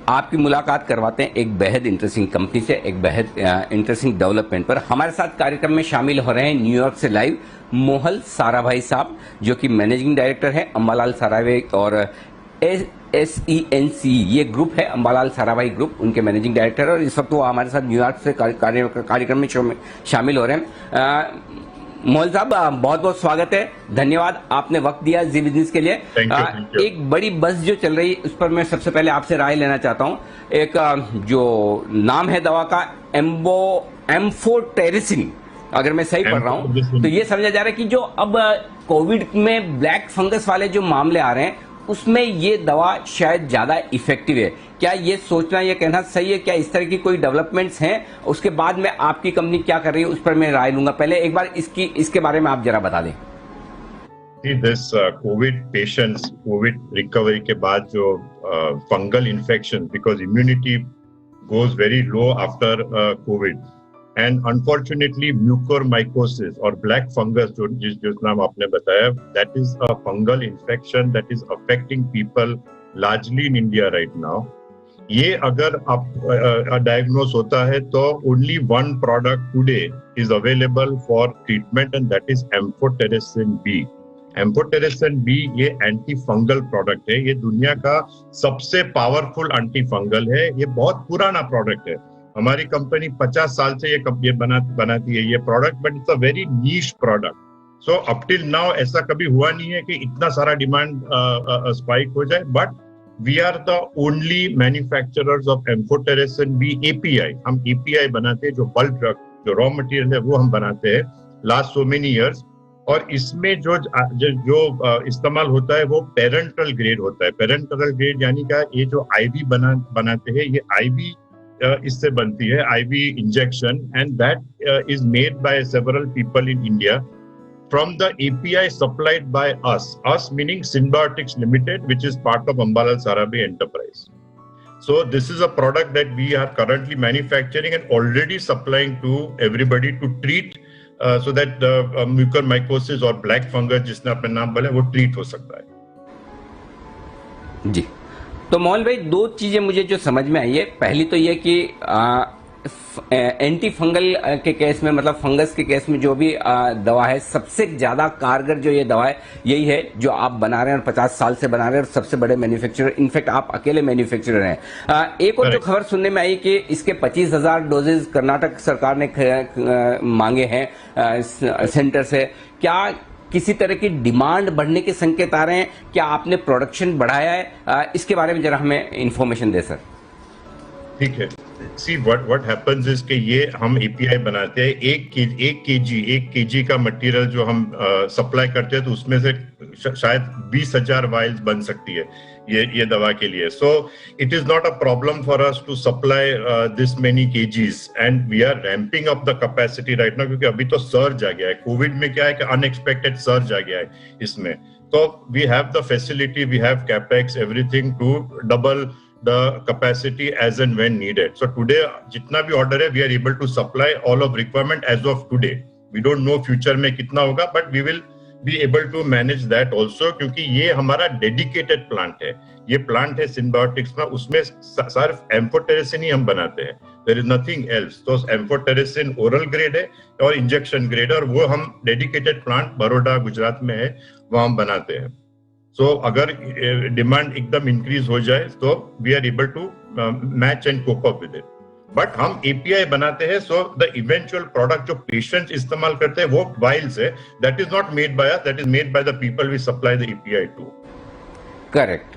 आपकी मुलाकात करवाते हैं एक बेहद इंटरेस्टिंग कंपनी से, एक बेहद इंटरेस्टिंग डेवलपमेंट पर। हमारे साथ कार्यक्रम में शामिल हो रहे हैं न्यूयॉर्क से लाइव मोहल साराभाई साहब, जो कि मैनेजिंग डायरेक्टर है अंबालाल साराभाई और SENC ये ग्रुप है, अंबालाल साराभाई ग्रुप, उनके मैनेजिंग डायरेक्टर, और इस वक्त वो हमारे साथ न्यूयॉर्क से कार्यक्रम में शामिल हो रहे हैं। मोहल साहब, बहुत बहुत स्वागत है, धन्यवाद आपने वक्त दिया जी बिजनेस के लिए। Thank you. एक बड़ी बस जो चल रही है उस पर मैं सबसे पहले आपसे राय लेना चाहता हूं। एक जो नाम है दवा का एम्फोटेरिसिन, अगर मैं सही पढ़ रहा हूं तो ये समझा जा रहा है कि जो अब कोविड में ब्लैक फंगस वाले जो मामले आ रहे हैं उसमें ये दवा शायद ज्यादा इफेक्टिव है। क्या ये सोचना, ये कहना सही है? क्या इस तरह की कोई डेवलपमेंट्स हैं? उसके बाद में आपकी कंपनी क्या कर रही है उस पर मैं राय लूंगा। पहले एक बार इसके बारे में आप जरा बता दें। This COVID patients, COVID recovery के बाद जो fungal infection, because immunity goes very low after COVID, and unfortunately mucormycosis और ब्लैक फंगस जो नाम आपने बताया, that is a fungal infection that is affecting people largely in India right now. ये अगर आप डायग्नोस होता है तो only one product today is available for treatment and that is amphotericin B. Amphotericin B ये एंटी फंगल प्रोडक्ट है, ये दुनिया का सबसे पावरफुल एंटी फंगल है। ये बहुत पुराना प्रोडक्ट है, हमारी कंपनी 50 साल से ये बनाती है ये product, but it's a very niche product. So up till now ऐसा कभी हुआ नहीं है कि इतना सारा डिमांड स्पाइक हो जाए, but we are the only manufacturers of amphotericin B API. हम एपीआई बनाते हैं, जो बल्क ड्रग, जो रॉ मटेरियल है वो हम बनाते हैं लास्ट सो मेनी इयर्स। और इसमें जो इस्तेमाल होता है वो पेरेंटल ग्रेड होता है। पेरेंटल ग्रेड यानी का ये जो आईवी बनाते हैं, ये आईवी इससे बनती है, IV injection, and that is made by several people in India from the API supplied by us meaning Symbiotics Limited, which is part of Ambalal Sarabhai enterprise. So this is a product that we are currently manufacturing and already supplying to everybody to treat so that the mucormycosis or black fungus जिसने अपना नाम बोला वो treat हो सकता है। जी, तो मोहन भाई, दो चीजें मुझे जो समझ में आई है, पहली तो ये कि एंटी फंगल के केस में, मतलब फंगस के केस में जो भी दवा है, सबसे ज्यादा कारगर जो ये दवा है यही है जो आप बना रहे हैं और 50 साल से बना रहे हैं और सबसे बड़े मैन्युफैक्चरर, इनफैक्ट आप अकेले मैन्युफैक्चरर हैं। एक और जो खबर सुनने में आई कि इसके 25,000 डोजेज कर्नाटक सरकार ने मांगे हैं सेंटर से। क्या किसी तरह की डिमांड बढ़ने के संकेत आ रहे हैं? क्या आपने प्रोडक्शन बढ़ाया है? इसके बारे में जरा हमें इंफॉर्मेशन दे सर। ठीक है, सी व्हाट हैपेंस इज कि ये हम एपीआई बनाते हैं, एक केजी का मटेरियल जो हम सप्लाई करते हैं, तो उसमें से शायद 20,000 वाइल्स बन सकती है ये दवा के लिए। So it is not a problem for us to supply this many kgs, and we are ramping up the capacity right now, क्योंकि अभी तो सर्ज आ गया है। कोविड में क्या है कि अनएक्सपेक्टेड सर्ज आ गया है इसमें, तो we have the facility, we have capex, everything to double the capacity as and when needed. So today जितना भी ऑर्डर है, we are able to supply all of requirement as of today. We don't know future में कितना होगा, but we will be able to manage that also, क्योंकि ये हमारा dedicated plant है। ये प्लांट है सिम्बायोटिक्स में, उसमें सिर्फ एम्फोटेरिसिन ही हम बनाते हैं, there is nothing else। तो एम्फोटेरिसिन ओरल ग्रेड है और इंजेक्शन ग्रेड है, और वो हम डेडिकेटेड प्लांट बड़ौदा गुजरात में है, वहाँ हम बनाते हैं। सो अगर डिमांड एकदम इंक्रीज हो जाए तो we are able to match and cope up with it. But हम एपीआई बनाते हैं, सो द इवेंचुअल प्रोडक्ट जो पेशेंट्स इस्तेमाल करते हैं वो वाइल्स है, that is not made by us, that is made by the people we supply the API to. Correct,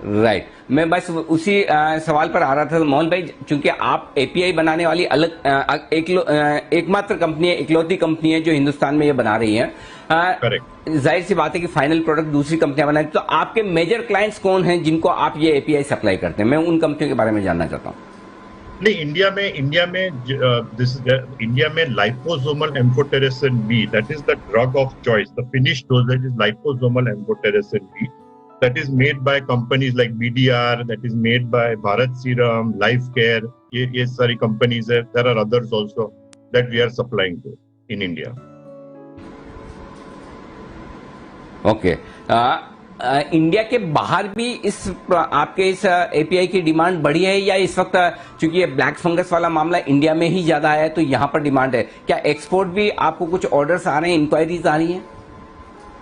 right. मैं बस उसी सवाल पर आ रहा था मोहन भाई, चूंकि आप एपीआई बनाने वाली अलग एकमात्र कंपनी है, इकलौती कंपनी है जो हिंदुस्तान में ये बना रही है। जाहिर सी बात है कि फाइनल प्रोडक्ट दूसरी कंपनियां बनाती, तो आपके मेजर क्लाइंट्स कौन हैं जिनको आप ये एपीआई सप्लाई करते हैं? मैं उन कंपनियों के बारे में जानना चाहता हूँ। नहीं, इंडिया में liposomal amphotericin B, that is the drug of choice, the finished dosage is liposomal amphotericin B, that is made by companies like BDR, that is made by Bharat Serum, Lifecare, ये सारी companies है। There are others also that we are supplying to in India. Okay. India के बाहर भी इस आपके इस API की डिमांड बढ़ी है, या इस वक्त चूंकि ये ब्लैक फंगस वाला मामला इंडिया में ही ज्यादा है तो यहाँ पर डिमांड है? क्या एक्सपोर्ट भी आपको कुछ ऑर्डर्स आ रहे हैं, इंक्वायरीज आ रही हैं?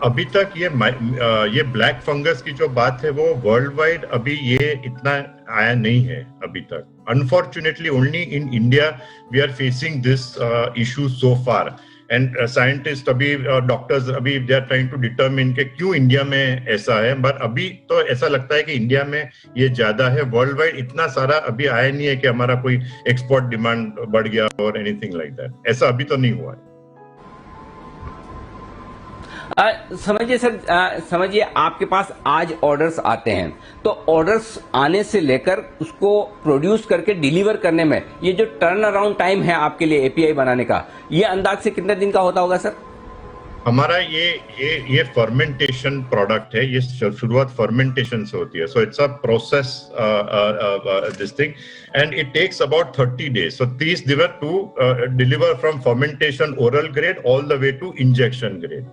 अभी तक ये ब्लैक फंगस की जो बात है वो वर्ल्ड वाइड अभी ये इतना आया नहीं है अभी तक. Unfortunately only in India we are facing this issue so far. And scientist अभी डॉक्टर्स अभी they are trying to determine कि क्यों इंडिया में ऐसा है. बट अभी तो ऐसा लगता है कि इंडिया में ये ज्यादा है. वर्ल्ड वाइड इतना सारा अभी आया नहीं है कि हमारा कोई एक्सपोर्ट डिमांड बढ़ गया और एनीथिंग लाइक दैट. ऐसा अभी तो नहीं हुआ है. समझिए सर, समझिए आपके पास आज ऑर्डर्स आते हैं, तो ऑर्डर्स आने से लेकर उसको प्रोड्यूस करके डिलीवर करने में ये जो टर्न अराउंड टाइम है आपके लिए एपीआई बनाने का, ये अंदाज से कितने दिन का होता होगा सर? हमारा ये फर्मेंटेशन प्रोडक्ट है. ये शुरुआत फर्मेंटेशन से होती है. So it's a process this thing and it takes about 30 days. So 30 दिन to deliver from fermentation oral grade all the way to injection grade.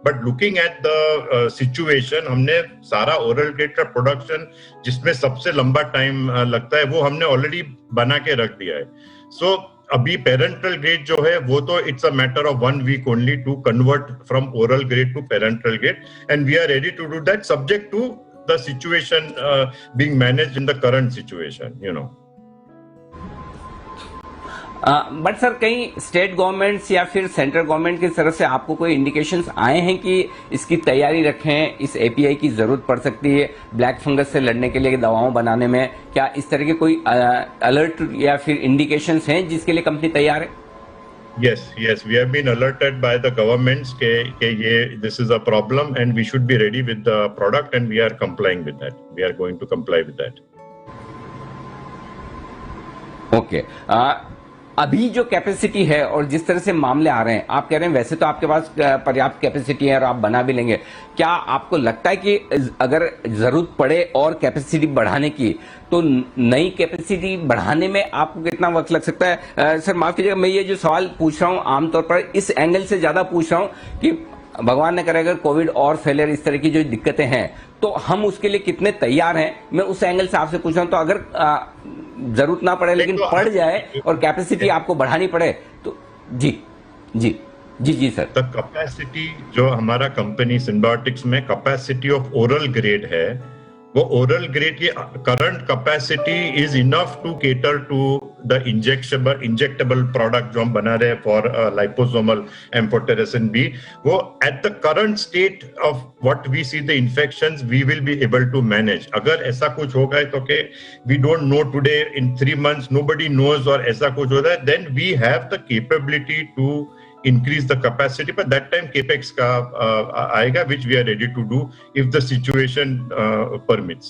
But looking at the situation, हमने सारा oral grade का production जिसमें सबसे लंबा time लगता है वो हमने ऑलरेडी बना के रख दिया है. सो अभी पेरेंटल ग्रेड जो है वो तो it's a matter of 1 week only to convert from oral grade to parenteral grade and we are ready to do that subject to the situation being managed in the current situation, you know. But sir, कहीं state governments या फिर central government की तरफ से आपको कोई indications आए हैं कि इसकी तैयारी रखें, इस एपीआई की जरूरत पड़ सकती है ब्लैक फंगस से लड़ने के लिए दवाओं बनाने में? क्या इस तरह के कोई अलर्ट या फिर इंडिकेशंस हैं जिसके लिए कंपनी तैयार है? Yes, we have been alerted by the governments this is a problem and we should be ready with the product and we are complying with that. We are going to comply with that. Okay. अभी जो capacity है और जिस तरह से मामले आ रहे हैं, आप कह रहे हैं वैसे तो आपके पास पर्याप्त कैपेसिटी है और आप बना भी लेंगे. क्या आपको लगता है कि अगर जरूरत पड़े और कैपेसिटी बढ़ाने की, तो नई कैपेसिटी बढ़ाने में आपको कितना वक्त लग सकता है? सर माफ कीजिएगा, मैं ये जो सवाल पूछ रहा हूं आमतौर पर इस एंगल से ज्यादा पूछ रहा हूं कि भगवान न करे अगर कोविड और फैलियर इस तरह की जो दिक्कतें हैं तो हम उसके लिए कितने तैयार हैं. मैं उस एंगल से आपसे पूछ रहा हूं. तो अगर जरूरत ना पड़े लेकिन पड़ जाए और कैपेसिटी आपको बढ़ानी पड़े तो जी सर. द कैपेसिटी जो हमारा कंपनी सिम्बायोटिक्स में कैपेसिटी ऑफ ओरल ग्रेड है, वो ओरल ग्रेड की current capacity is enough to cater to the injectable product जो हम बना रहे हैं फॉर लाइपोसोमल एम्फोटेरेसिन बी. वो at the current state of what we see the infections we will be able to manage. अगर ऐसा कुछ होगा तो के we don't know today, in 3 months nobody knows, और ऐसा कुछ होता है, then we have the capability to increase the capacity, but that time capex का आएगा, which we are ready to do if the situation permits.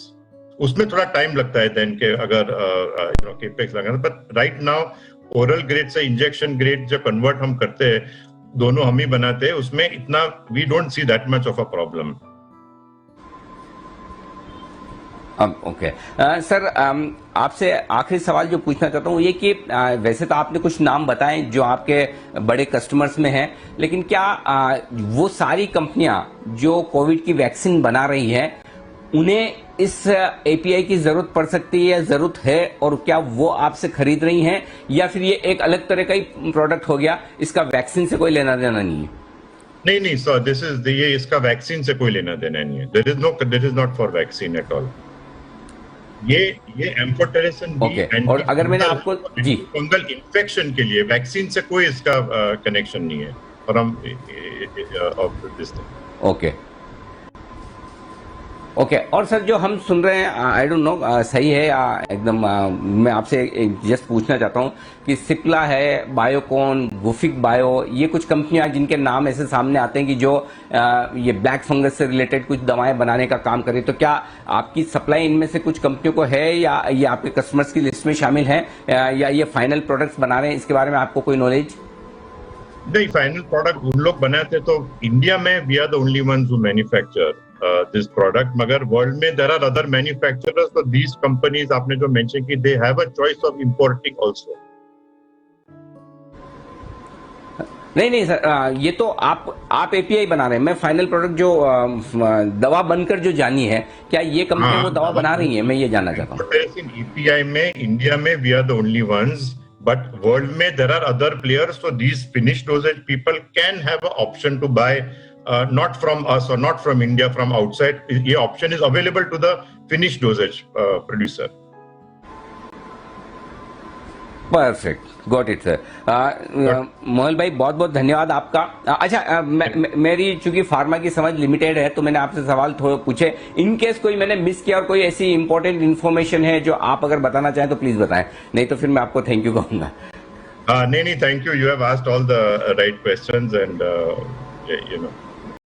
उसमें थोड़ा time लगता है then के अगर capex लगाना. but right now oral grade से injection grade जो convert हम करते हैं, दोनों हम ही बनाते हैं, उसमें इतना we don't see that much of a problem. Okay. Sir, आपसे आखिरी सवाल जो पूछना चाहता हूँ ये कि वैसे तो आपने कुछ नाम बताए जो आपके बड़े कस्टमर्स में हैं, लेकिन क्या वो सारी कंपनियां जो कोविड की वैक्सीन बना रही हैं उन्हें इस एपीआई की जरूरत पड़ सकती है या जरूरत है, और क्या वो आपसे खरीद रही हैं, या फिर ये एक अलग तरह का ही प्रोडक्ट हो गया, इसका वैक्सीन से कोई लेना देना नहीं है? नहीं सर, ये इसका वैक्सीन से कोई लेना देना नहीं है. There is not for vaccine at all. ये एम्फोटेरेसिन बी और अगर मैंने आपको फंगल इन्फेक्शन के लिए वैक्सीन से कोई इसका कनेक्शन नहीं है. और हम ओके. और सर जो हम सुन रहे हैं, आई डोंट नो सही है या एकदम, मैं आपसे जस्ट पूछना चाहता हूं कि सिप्ला है, बायोकॉन, गुफिक बायो, ये कुछ कंपनियां जिनके नाम ऐसे सामने आते हैं कि जो ये ब्लैक फंगस से रिलेटेड कुछ दवाएं बनाने का काम करे, तो क्या आपकी सप्लाई इनमें से कुछ कंपनियों को है या ये आपके कस्टमर्स की लिस्ट में शामिल है, या ये फाइनल प्रोडक्ट्स बना रहे हैं? इसके बारे में आपको कोई नॉलेज? नहीं, फाइनल प्रोडक्ट उन लोग बनाते तो इंडिया में we are the only ones who manufacture this product. मगर वर्ल्ड में देयर आर अदर मैन्युफैक्चरर्स, तो दीज कंपनीज आपने जो मेंशन की, they have a choice of importing also. नहीं नहीं सर, ये तो आप एपीआई बना रहे हैं, मैं फाइनल प्रोडक्ट जो दवा बनकर जो जानी है, क्या ये कंपनी हाँ, वो दवा बना रही है, मैं ये जानना चाहता हूँ। इन ईपीआई में इंडिया में we are the only ones, but world में there are other players, so these finish doses people can have a option to buy not from us और not from India, from outside. ये option is available to the finish doses producer. Perfect, got it sir. Mohan bhai बहुत बहुत धन्यवाद आपका. अच्छा, मेरी चूंकि pharma की समझ लिमिटेड है तो मैंने आपसे सवाल थोड़े पूछे. इन केस कोई मैंने मिस किया और कोई ऐसी इंपॉर्टेंट इन्फॉर्मेशन है जो आप अगर बताना चाहें तो प्लीज बताएं, नहीं तो फिर मैं आपको थैंक यू कहूंगा. नहीं, thank you. You have asked all the right questions, and you know.